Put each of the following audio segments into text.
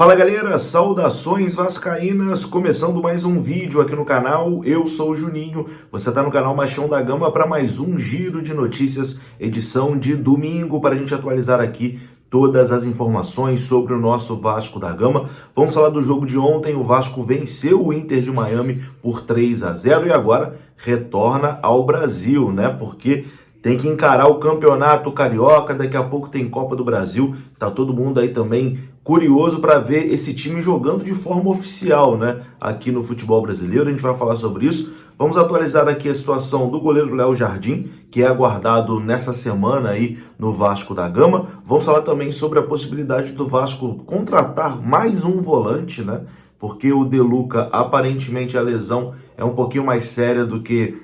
Fala galera, saudações vascaínas, começando mais um vídeo aqui no canal, eu sou o Juninho, você está no canal Machão da Gama para mais um giro de notícias, edição de domingo, para a gente atualizar aqui todas as informações sobre o nosso Vasco da Gama. Vamos falar do jogo de ontem, o Vasco venceu o Inter de Miami por 3-0 e agora retorna ao Brasil, né, porque tem que encarar o Campeonato Carioca, daqui a pouco tem Copa do Brasil, tá todo mundo aí também curioso para ver esse time jogando de forma oficial, né, aqui no futebol brasileiro. A gente vai falar sobre isso. Vamos atualizar aqui a situação do goleiro Léo Jardim, que é aguardado nessa semana aí no Vasco da Gama. Vamos falar também sobre a possibilidade do Vasco contratar mais um volante, né, porque o De Luca, aparentemente a lesão é um pouquinho mais séria do que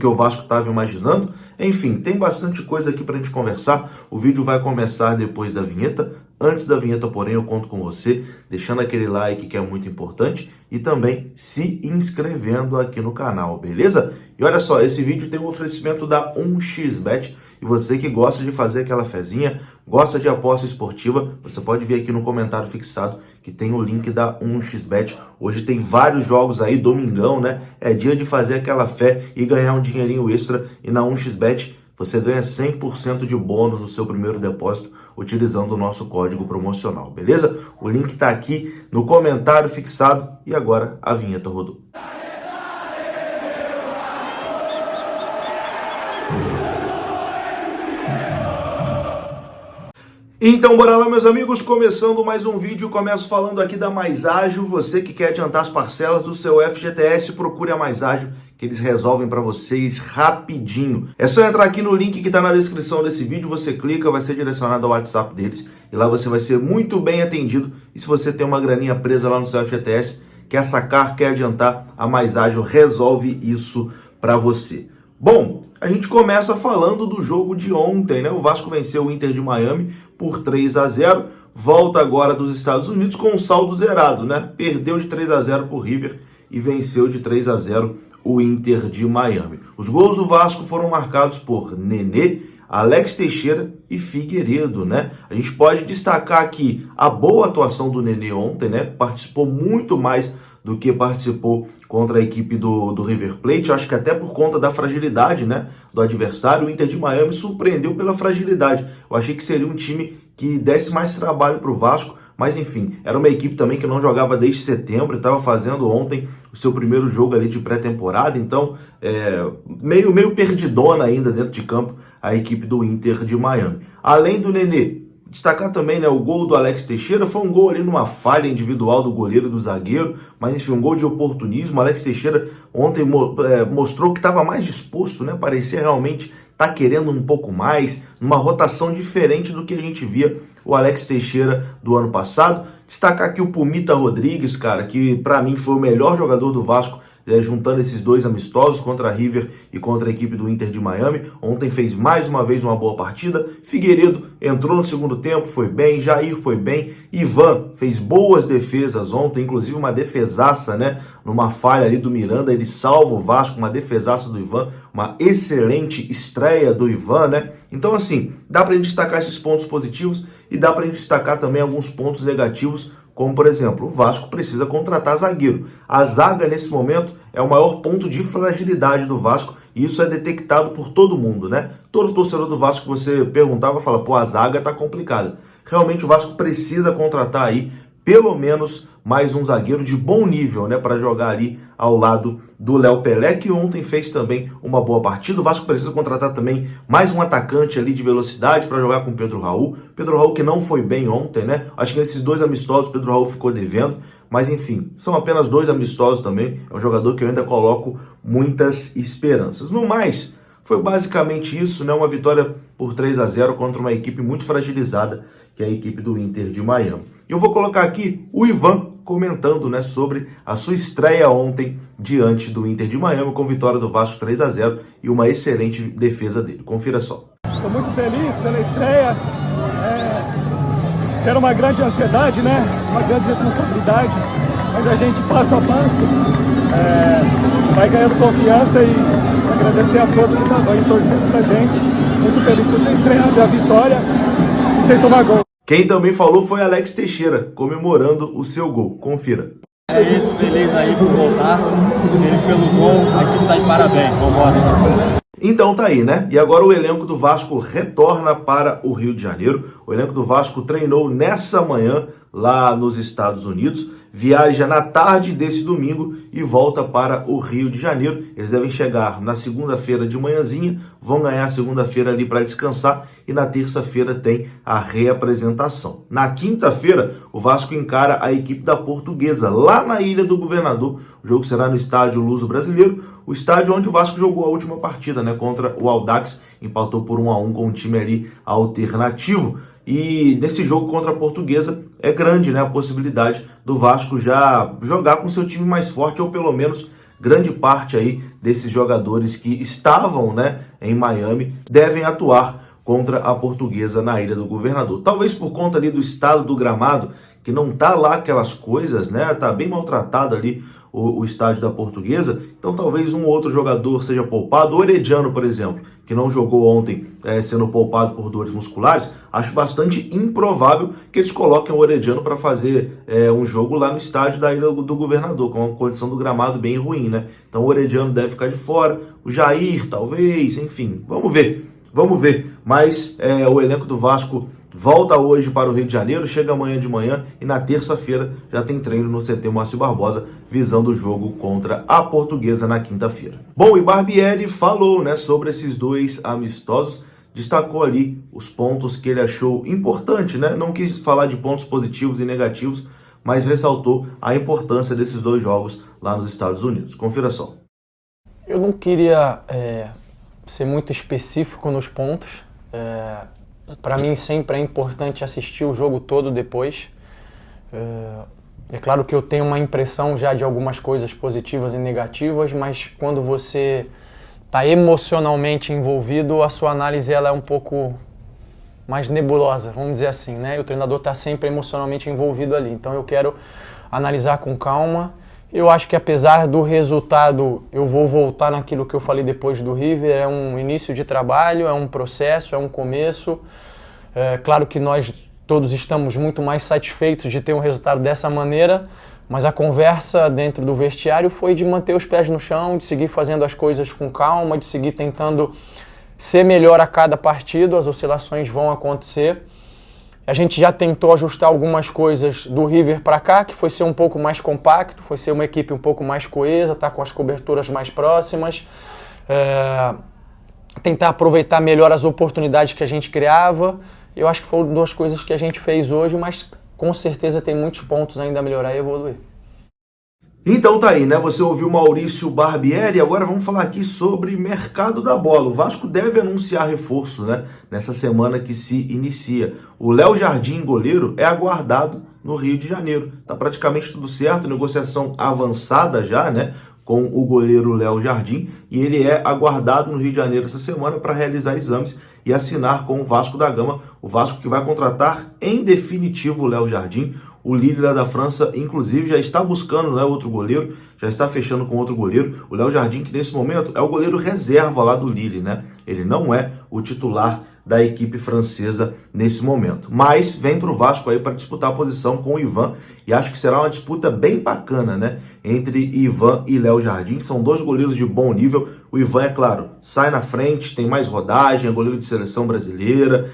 o Vasco estava imaginando. Enfim, tem bastante coisa aqui para a gente conversar. O vídeo vai começar depois da vinheta. Antes da vinheta, porém, eu conto com você, deixando aquele like que é muito importante e também se inscrevendo aqui no canal, beleza? E olha só, esse vídeo tem um oferecimento da 1xBet. E você que gosta de fazer aquela fezinha, gosta de aposta esportiva, você pode ver aqui no comentário fixado que tem o link da 1xBet. Hoje tem vários jogos aí, domingão, né? É dia de fazer aquela fé e ganhar um dinheirinho extra. E na 1xBet você ganha 100% de bônus no seu primeiro depósito utilizando o nosso código promocional, beleza? O link tá aqui no comentário fixado e agora a vinheta rodou. Então bora lá, meus amigos, começando mais um vídeo. Começo falando aqui da Mais Ágil. Você que quer adiantar as parcelas do seu FGTS, procure a Mais Ágil, que eles resolvem para vocês rapidinho. É só entrar aqui no link que está na descrição desse vídeo, você clica, vai ser direcionado ao WhatsApp deles e lá você vai ser muito bem atendido. E se você tem uma graninha presa lá no seu FGTS, quer sacar, quer adiantar, a Mais Ágil resolve isso para você. Bom, a gente começa falando do jogo de ontem, né? O Vasco venceu o Inter de Miami por 3-0, volta agora dos Estados Unidos com um saldo zerado, né? Perdeu de 3-0 para o River e venceu de 3-0 o Inter de Miami. Os gols do Vasco foram marcados por Nenê, Alex Teixeira e Figueiredo, né? A gente pode destacar aqui a boa atuação do Nenê ontem, né? Participou muito mais do que participou contra a equipe do River Plate. Eu acho que até por conta da fragilidade, né, do adversário, o Inter de Miami surpreendeu pela fragilidade. Eu achei que seria um time que desse mais trabalho para o Vasco, mas enfim, era uma equipe também que não jogava desde setembro, estava fazendo ontem o seu primeiro jogo ali de pré-temporada, então meio perdidona ainda dentro de campo a equipe do Inter de Miami. Além do Nenê, destacar também, né, o gol do Alex Teixeira. Foi um gol ali numa falha individual do goleiro e do zagueiro, mas enfim, um gol de oportunismo. O Alex Teixeira ontem mostrou que estava mais disposto, né, parecia realmente estar querendo um pouco mais, numa rotação diferente do que a gente via o Alex Teixeira do ano passado. Destacar aqui o Pumita Rodrigues, cara, que para mim foi o melhor jogador do Vasco, juntando esses dois amistosos contra a River e contra a equipe do Inter de Miami. Ontem fez mais uma vez uma boa partida. Figueiredo entrou no segundo tempo, foi bem. Jair foi bem. Ivan fez boas defesas ontem, inclusive uma defesaça, né? Numa falha ali do Miranda, ele salva o Vasco, uma defesaça do Ivan, uma excelente estreia do Ivan, né? Então assim, dá pra gente destacar esses pontos positivos e dá pra gente destacar também alguns pontos negativos, como, por exemplo, o Vasco precisa contratar zagueiro. A zaga, nesse momento, é o maior ponto de fragilidade do Vasco e isso é detectado por todo mundo, né? Todo torcedor do Vasco que você perguntava fala, pô, a zaga tá complicada. Realmente o Vasco precisa contratar aí pelo menos mais um zagueiro de bom nível, né, para jogar ali ao lado do Léo Pelé, que ontem fez também uma boa partida. O Vasco precisa contratar também mais um atacante ali de velocidade para jogar com o Pedro Raul. Pedro Raul que não foi bem ontem, né? Acho que nesses dois amistosos o Pedro Raul ficou devendo, mas enfim, são apenas dois amistosos também. É um jogador que eu ainda coloco muitas esperanças. No mais, foi basicamente isso, né? Uma vitória por 3-0 contra uma equipe muito fragilizada, que é a equipe do Inter de Miami. Eu vou colocar aqui o Ivan comentando, né, sobre a sua estreia ontem diante do Inter de Miami, com vitória do Vasco 3-0 e uma excelente defesa dele. Confira só. Estou muito feliz pela estreia. Era uma grande ansiedade, né? Uma grande responsabilidade, mas a gente passo a passo vai ganhando confiança e agradecer a todos que estão aí torcendo pra gente. Muito feliz por ter estreado a vitória e sem tomar gol. Quem também falou foi Alex Teixeira, comemorando o seu gol. Confira. É isso, feliz aí por voltar, feliz pelo gol, a equipe tá de parabéns, vambora. Então tá aí, né? E agora o elenco do Vasco retorna para o Rio de Janeiro. O elenco do Vasco treinou nessa manhã lá nos Estados Unidos, viaja na tarde desse domingo e volta para o Rio de Janeiro. Eles devem chegar na segunda-feira de manhãzinha, vão ganhar a segunda-feira ali para descansar e na terça-feira tem a reapresentação. Na quinta-feira, o Vasco encara a equipe da Portuguesa lá na Ilha do Governador. O jogo será no estádio Luso Brasileiro, o estádio onde o Vasco jogou a última partida, né, contra o Audax, empatou por 1-1 com um time ali alternativo. E nesse jogo contra a Portuguesa é grande, né, a possibilidade do Vasco já jogar com seu time mais forte, ou pelo menos grande parte aí desses jogadores que estavam, né, em Miami devem atuar contra a Portuguesa na Ilha do Governador. Talvez por conta ali do estado do gramado, que não tá lá aquelas coisas, né, tá bem maltratado ali o estádio da Portuguesa, então talvez um ou outro jogador seja poupado. O Herediano, por exemplo, que não jogou ontem, sendo poupado por dores musculares, acho bastante improvável que eles coloquem o Herediano para fazer um jogo lá no estádio da Ilha do Governador, com uma condição do gramado bem ruim, né? Então o Herediano deve ficar de fora, o Jair talvez, enfim, vamos ver. Mas o elenco do Vasco volta hoje para o Rio de Janeiro, chega amanhã de manhã e na terça-feira já tem treino no CT Márcio Barbosa, visando o jogo contra a Portuguesa na quinta-feira. Bom, e Barbieri falou, né, sobre esses dois amistosos, destacou ali os pontos que ele achou importante, né? Não quis falar de pontos positivos e negativos, mas ressaltou a importância desses dois jogos lá nos Estados Unidos. Confira só. Eu não queria ser muito específico nos pontos. Para mim sempre é importante assistir o jogo todo depois. É claro que eu tenho uma impressão já de algumas coisas positivas e negativas, mas quando você está emocionalmente envolvido, a sua análise ela é um pouco mais nebulosa, vamos dizer assim, né? E o treinador está sempre emocionalmente envolvido ali, então eu quero analisar com calma. Eu acho que apesar do resultado, eu vou voltar naquilo que eu falei depois do River, é um início de trabalho, é um processo, é um começo. Claro que nós todos estamos muito mais satisfeitos de ter um resultado dessa maneira, mas a conversa dentro do vestiário foi de manter os pés no chão, de seguir fazendo as coisas com calma, de seguir tentando ser melhor a cada partido, as oscilações vão acontecer. A gente já tentou ajustar algumas coisas do River para cá, que foi ser um pouco mais compacto, foi ser uma equipe um pouco mais coesa, tá com as coberturas mais próximas, tentar aproveitar melhor as oportunidades que a gente criava. Eu acho que foram duas coisas que a gente fez hoje, mas com certeza tem muitos pontos ainda a melhorar e evoluir. Então tá aí, né? Você ouviu Maurício Barbieri, agora vamos falar aqui sobre mercado da bola. O Vasco deve anunciar reforço, né? Nessa semana que se inicia. O Léo Jardim, goleiro, é aguardado no Rio de Janeiro. Tá praticamente tudo certo, negociação avançada já, né? Com o goleiro Léo Jardim, e ele é aguardado no Rio de Janeiro essa semana para realizar exames e assinar com o Vasco da Gama. O Vasco que vai contratar em definitivo o Léo Jardim. O Lille lá da França, inclusive, já está buscando, né, outro goleiro, já está fechando com outro goleiro. O Léo Jardim, que nesse momento é o goleiro reserva lá do Lille, né? Ele não é o titular da equipe francesa nesse momento. Mas vem para o Vasco aí para disputar a posição com o Ivan, e acho que será uma disputa bem bacana, né? Entre Ivan e Léo Jardim. São dois goleiros de bom nível. O Ivan, é claro, sai na frente, tem mais rodagem, é goleiro de seleção brasileira,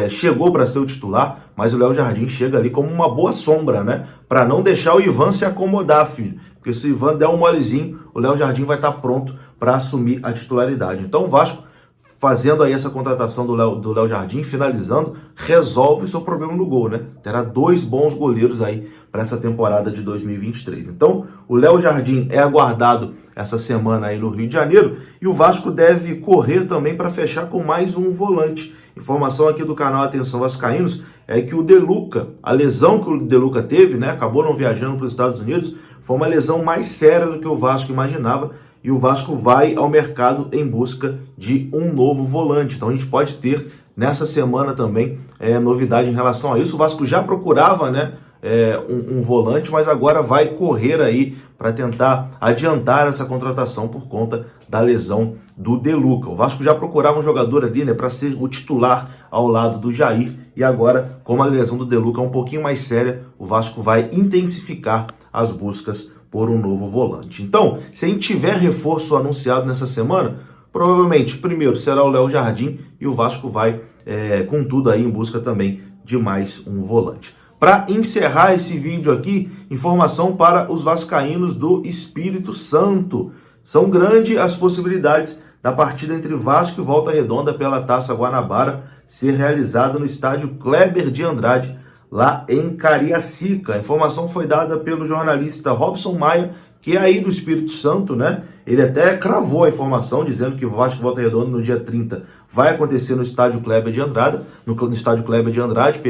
chegou para ser o titular, mas o Léo Jardim chega ali como uma boa sombra, né? Para não deixar o Ivan se acomodar, filho. Porque se o Ivan der um molezinho, o Léo Jardim vai estar pronto para assumir a titularidade. Então o Vasco, fazendo aí essa contratação do Léo Jardim, finalizando, resolve o seu problema no gol, né? Terá dois bons goleiros aí para essa temporada de 2023. Então, o Léo Jardim é aguardado essa semana aí no Rio de Janeiro, e o Vasco deve correr também para fechar com mais um volante. Informação aqui do canal Atenção Vascaínos é que o De Luca, a lesão que o De Luca teve, né? Acabou não viajando para os Estados Unidos, foi uma lesão mais séria do que o Vasco imaginava, e o Vasco vai ao mercado em busca de um novo volante. Então a gente pode ter nessa semana também novidade em relação a isso. O Vasco já procurava, né, um volante, mas agora vai correr aí para tentar adiantar essa contratação por conta da lesão do De Luca. O Vasco já procurava um jogador ali, né, para ser o titular ao lado do Jair, e agora, como a lesão do De Luca é um pouquinho mais séria, o Vasco vai intensificar as buscas por um novo volante. Então, se a gente tiver reforço anunciado nessa semana, provavelmente, primeiro será o Léo Jardim, e o Vasco vai com tudo aí em busca também de mais um volante. Para encerrar esse vídeo aqui, informação para os vascaínos do Espírito Santo. São grandes as possibilidades da partida entre Vasco e Volta Redonda pela Taça Guanabara ser realizada no estádio Kleber de Andrade, lá em Cariacica. A informação foi dada pelo jornalista Robson Maia, que é aí do Espírito Santo, né? Ele até cravou a informação, dizendo que o Vasco e Volta Redonda no dia 30 vai acontecer no estádio Kleber de Andrade,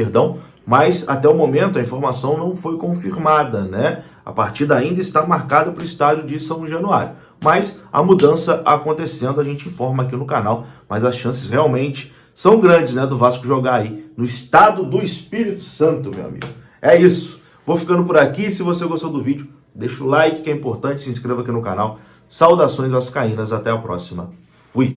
mas até o momento a informação não foi confirmada, né? A partida ainda está marcada para o estádio de São Januário. Mas a mudança acontecendo, a gente informa aqui no canal, mas as chances realmente são grandes, né, do Vasco jogar aí no estado do Espírito Santo, meu amigo. É isso. Vou ficando por aqui. Se você gostou do vídeo, deixa o like, que é importante, se inscreva aqui no canal. Saudações vascaínas, até a próxima.